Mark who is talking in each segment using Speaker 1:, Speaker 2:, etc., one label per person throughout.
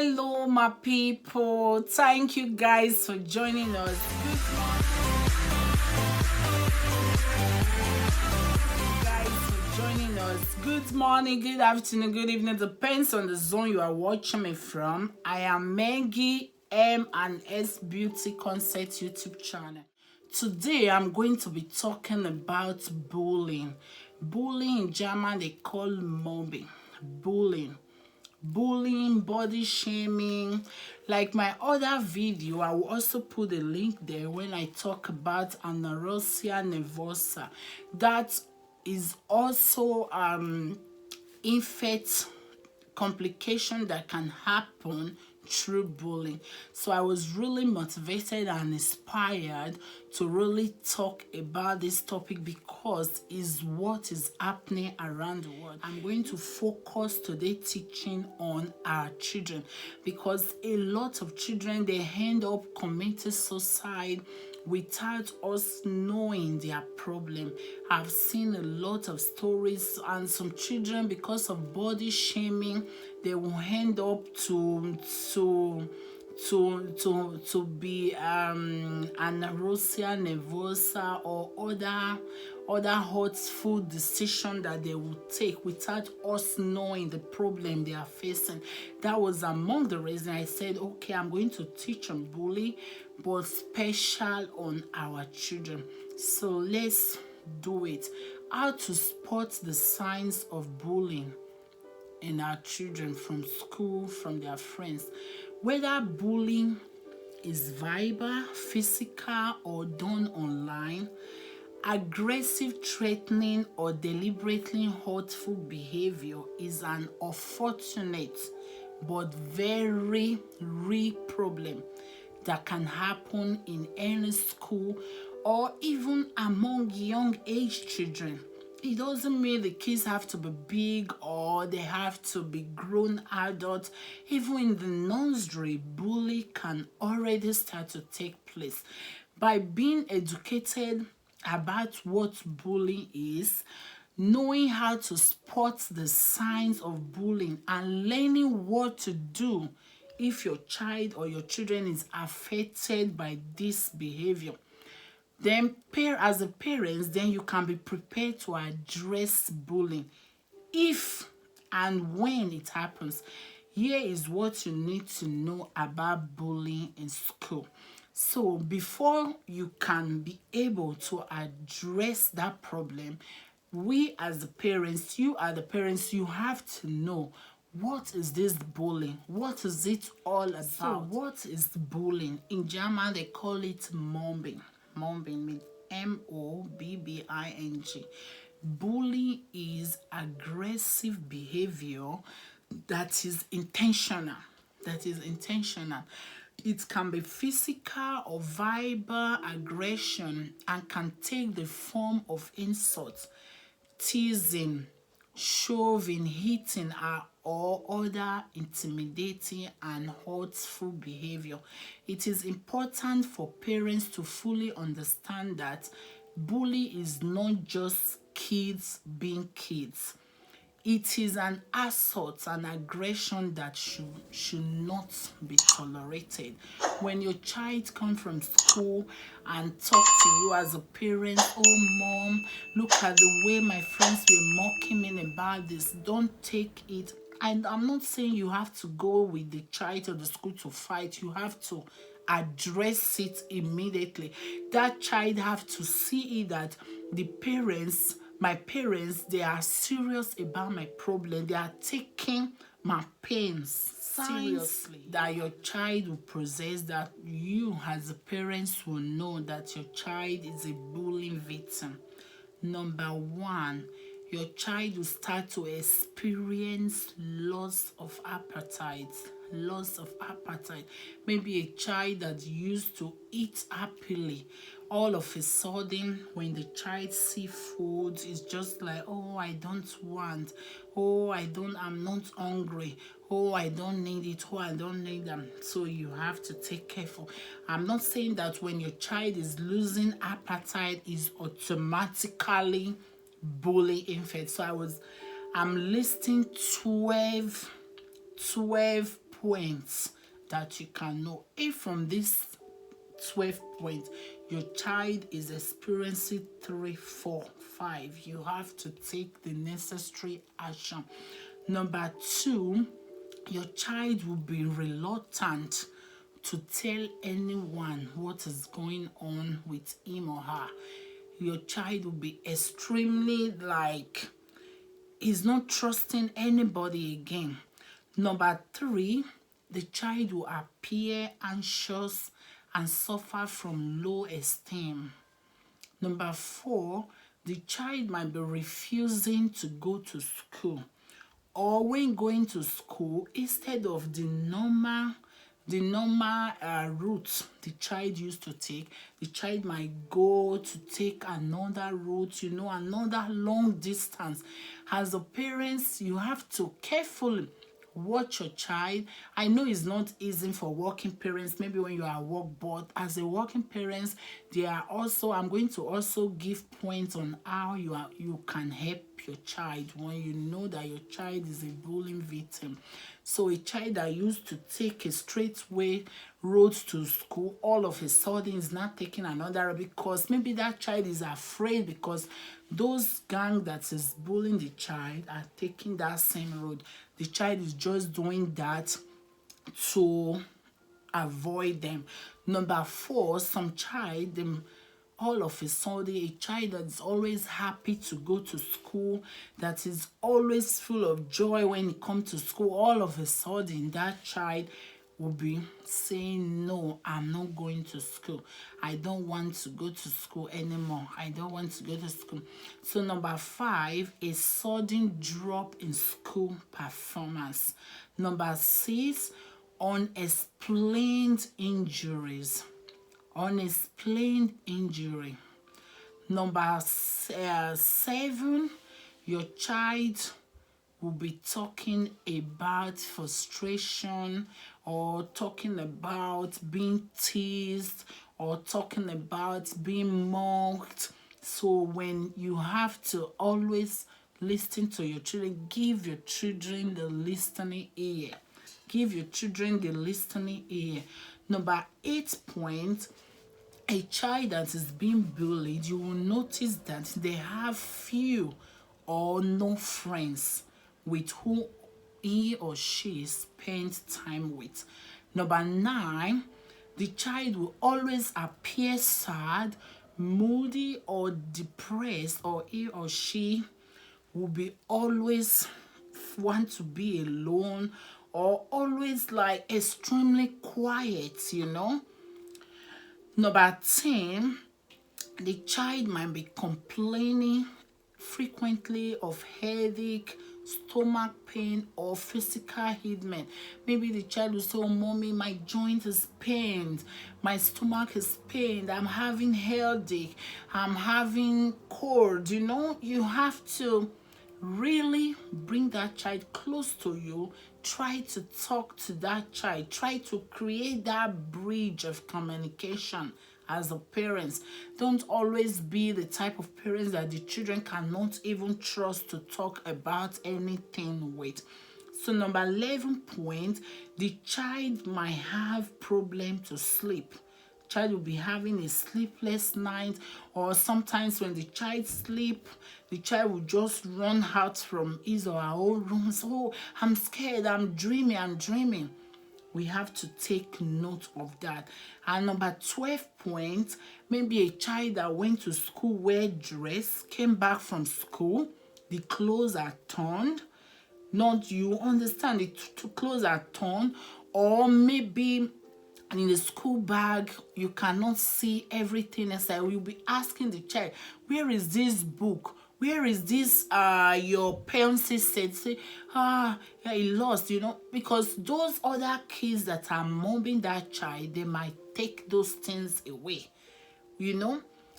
Speaker 1: Hello my people, thank you guys for joining us. Good morning, good afternoon, good evening, depends on the zone you are watching me from. I am Maggie, M&S BeautyKonzept YouTube channel. Today I'm going to be talking about bullying. Bullying in German they call mobbing. Bullying, body shaming. Like my other video, I will also put a link there when I talk about anorexia nervosa. That is also infect complication that can happen through bullying. So I was really motivated and inspired to really talk about this topic because it's what is happening around the world. I'm going to focus today teaching on our children because a lot of children, they end up committing suicide without us knowing their problem. I've seen a lot of stories, and some children, because of body shaming, they will end up to be anorexia nervosa or other hurtful decision that they will take without us knowing the problem they are facing. That was among the reasons I said, okay, I'm going to teach on bullying, but special on our children. So let's do it. How to spot the signs of bullying in our children from school, from their friends. Whether bullying is verbal, physical, or done online, aggressive, threatening, or deliberately hurtful behavior is an unfortunate but very real problem that can happen in any school or even among young age children. It doesn't mean the kids have to be big or they have to be grown adults. Even in the nursery, bullying can already start to take place. By being educated about what bullying is, knowing how to spot the signs of bullying, and learning what to do if your child or your children is affected by this behavior, then as a parent, then you can be prepared to address bullying if and when it happens. Here is what you need to know about bullying in school. So before you can be able to address that problem, we as the parents, you are the parents, you have to know, what is this bullying? What is it all about? So what is bullying? In German, they call it mobbing. Mobbing means mobbing. Bullying is aggressive behavior that is intentional. It can be physical or verbal aggression and can take the form of insults, teasing, shoving, hitting, or other intimidating and hurtful behavior. It is important for parents to fully understand that bullying is not just kids being kids. It is an assault, an aggression that should not be tolerated. When your child comes from school and talk to you as a parent, oh mom, look at the way my friends were mocking me about this, don't take it. And I'm not saying you have to go with the child to the school to fight. You have to address it immediately. That child have to see it that the parents, my parents, they are serious about my problem. They are taking my pains seriously. That your child will possess, that you as a parents will know that your child is a bullying victim. Number one, your child will start to experience loss of appetite. Maybe a child that used to eat happily, all of a sudden when the child see food, it's just like, oh, I don't want, oh, I'm not hungry, oh, I don't need it, oh, I don't need them. So you have to take careful. I'm not saying that when your child is losing appetite is automatically bullying infant. So I'm listing 12 points that you can know. If from this 12 points your child is experiencing 3, 4, 5, you have to take the necessary action. Number 2, your child will be reluctant to tell anyone what is going on with him or her. Your child will be extremely like, he's not trusting anybody again. Number 3, the child will appear anxious and suffer from low esteem. Number 4, the child might be refusing to go to school, or when going to school, instead of the normal route the child used to take, the child might go to take another route, another long distance. As a parents, you have to carefully watch your child. I know it's not easy for working parents, maybe when you are at work, but as a working parents, I'm going to also give points on how you can help your child when you know that your child is a bullying victim. So a child that used to take a straight way road to school, all of a sudden is not taking another road, because maybe that child is afraid because those gang that is bullying the child are taking that same road. The child is just doing that to avoid them. Number 4, some child, all of a sudden, a child that is always happy to go to school, that is always full of joy when it comes to school, all of a sudden that child will be saying, no, I'm not going to school. I don't want to go to school anymore. I don't want to go to school. So number 5, a sudden drop in school performance. Number 6, unexplained injuries. Unexplained injury. Number 7, your child will be talking about frustration, or talking about being teased, or talking about being mocked. So when you have to always listen to your children, give your children the listening ear. Give your children the listening ear. Number 8 point, a child that is being bullied, you will notice that they have few or no friends with who he or she spends time with. Number 9, the child will always appear sad, moody, or depressed, or he or she will be always want to be alone, or always like extremely quiet, Number 10, the child might be complaining frequently of headache, stomach pain, or physical ailment. Maybe the child will say, oh, mommy, my joint is pained, my stomach is pained, I'm having headache, I'm having cold. You have to really bring that child close to you. Try to talk to that child. Try to create that bridge of communication as a parent. Don't always be the type of parents that the children cannot even trust to talk about anything with. So number 11 point, the child might have problem to sleep. Child will be having a sleepless night, or sometimes when the child sleep, the child will just run out from his or her own room. So I'm scared, I'm dreaming. We have to take note of that. And number 12 point, maybe a child that went to school, wear dress, came back from school, the clothes are torn. Not you understand, the clothes are torn, or maybe in the school bag you cannot see everything inside. You'll be asking the child, where is this book, where is this your pencil set? Say, he lost, because those other kids that are mobbing that child, they might take those things away.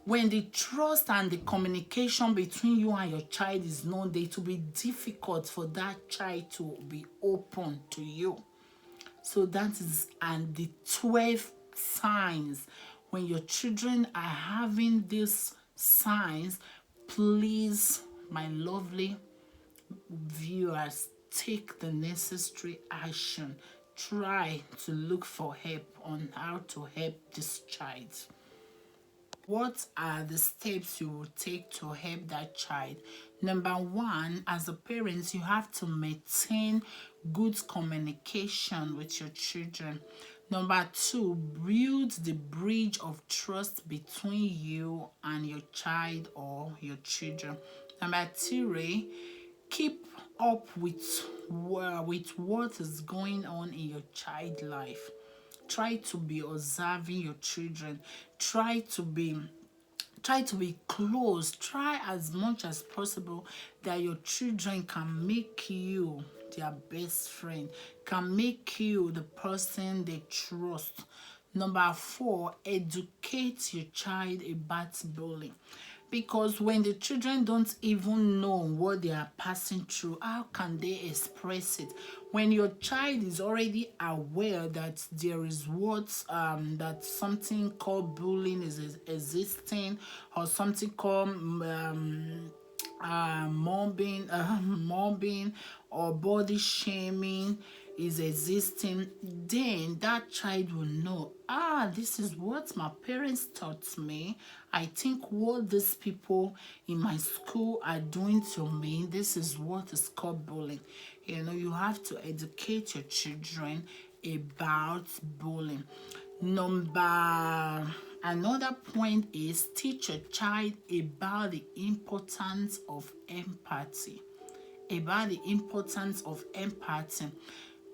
Speaker 1: When the trust and the communication between you and your child is not there, it will be difficult for that child to be open to you. So that is, and the 12 signs. When your children are having these signs, please, my lovely viewers, take the necessary action. try to look for help on how to help this child. What are the steps you will take to help that child? Number one, as a parent, you have to maintain good communication with your children. Number two, build the bridge of trust between you and your child or your children. Number three, keep up with what is going on in your child life. Try to be observing your children. Try to be close. Try as much as possible that your children can make you their best friend, can make you the person they trust. Number four, educate your child about bullying. Because when the children don't even know what they are passing through, how can they express it? When your child is already aware that there is that something called bullying is existing, or something called mobbing or body shaming is existing, then that child will know, this is what my parents taught me. I think what these people in my school are doing to me, this is what is called bullying. You have to educate your children about bullying. Another point is teach your child about the importance of empathy.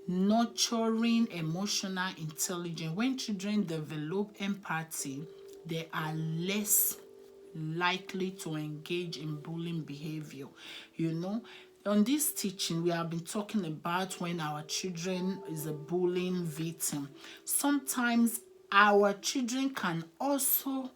Speaker 1: Nurturing emotional intelligence. When children develop empathy, they are less likely to engage in bullying behavior. On this teaching, we have been talking about when our children is a bullying victim. Sometimes our children can also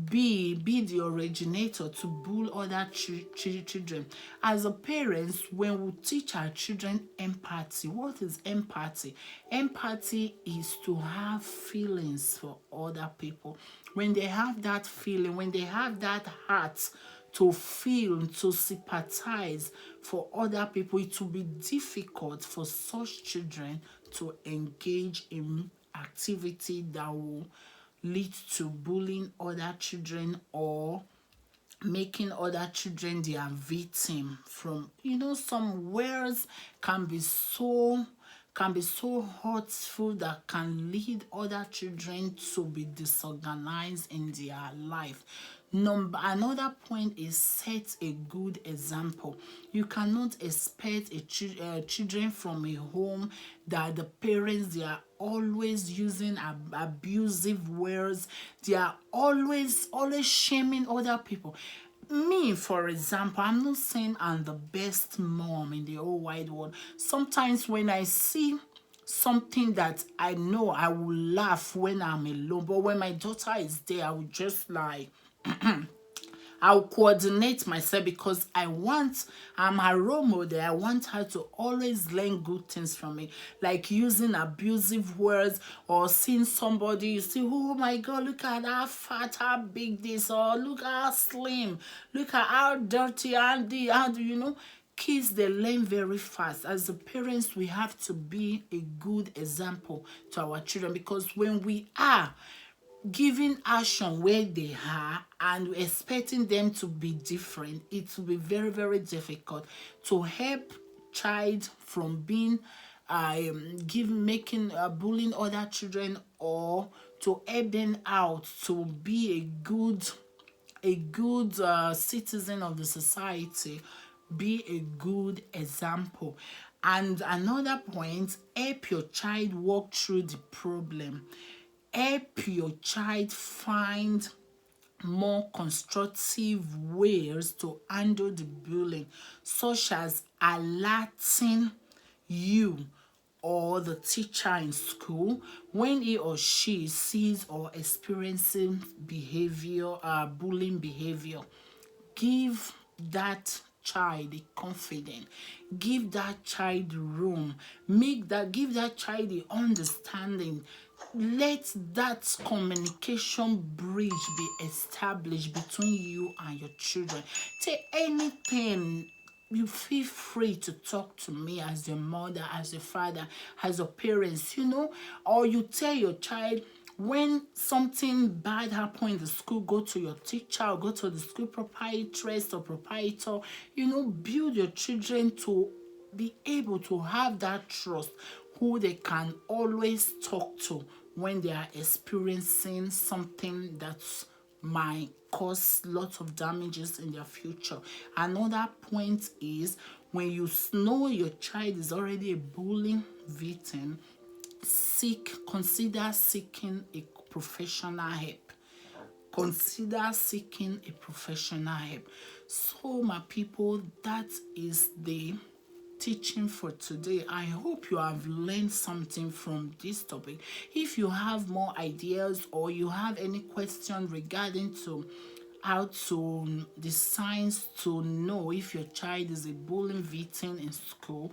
Speaker 1: be the originator to bully other children. As a parents, when we teach our children empathy, what is empathy? Empathy is to have feelings for other people. When they have that feeling, when they have that heart to feel, to sympathize for other people, it will be difficult for such children to engage in activity that will lead to bullying other children or making other children their victim. Some words can be so hurtful that can lead other children to be disorganized in their life. Another point is set a good example. You cannot expect children from a home that the parents, they are always using abusive words. They are always shaming other people. Me, for example, I'm not saying I'm the best mom in the whole wide world. Sometimes when I see something that I know, I will laugh when I'm alone. But when my daughter is there, I will just I'll coordinate myself because I'm her role model. I want her to always learn good things from me, like using abusive words or seeing somebody, you see, oh my God, look at how fat, how big this, or look how slim, look at how dirty, how do you know? Kids, they learn very fast. As the parents, we have to be a good example to our children, because when we are giving action where they are and expecting them to be different, it will be very, very difficult to help child from being bullying other children, or to help them out to be a good citizen of the society. Be a good example. And another point, help your child walk through the problem. Help your child find more constructive ways to handle the bullying, such as alerting you or the teacher in school when he or she sees or experiencing bullying behavior. Give that child the confidence. Give that child room. Give that child the understanding. Let that communication bridge be established between you and your children. Take anything you feel free to talk to me as your mother, as your father, as your parents, or you tell your child when something bad happen in the school, go to your teacher or go to the school proprietress or proprietor. Build your children to be able to have that trust, who they can always talk to when they are experiencing something that might cause lots of damages in their future. Another point is, when you know your child is already a bullying victim, consider seeking a professional help. Consider seeking a professional help. So, my people, that is the teaching for today. I hope you have learned something from this topic. If you have more ideas or you have any question regarding to how to the signs to know if your child is a bullying victim in school,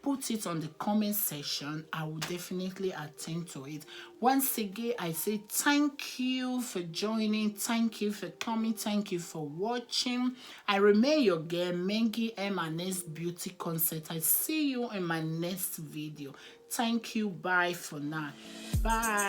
Speaker 1: put it on the comment section. I will definitely attend to it. Once again, I say thank you for joining, thank you for coming, thank you for watching. I remain your girl Mengi M&S BeautyKonzept. I see you in my next video. Thank you. Bye for now. Bye.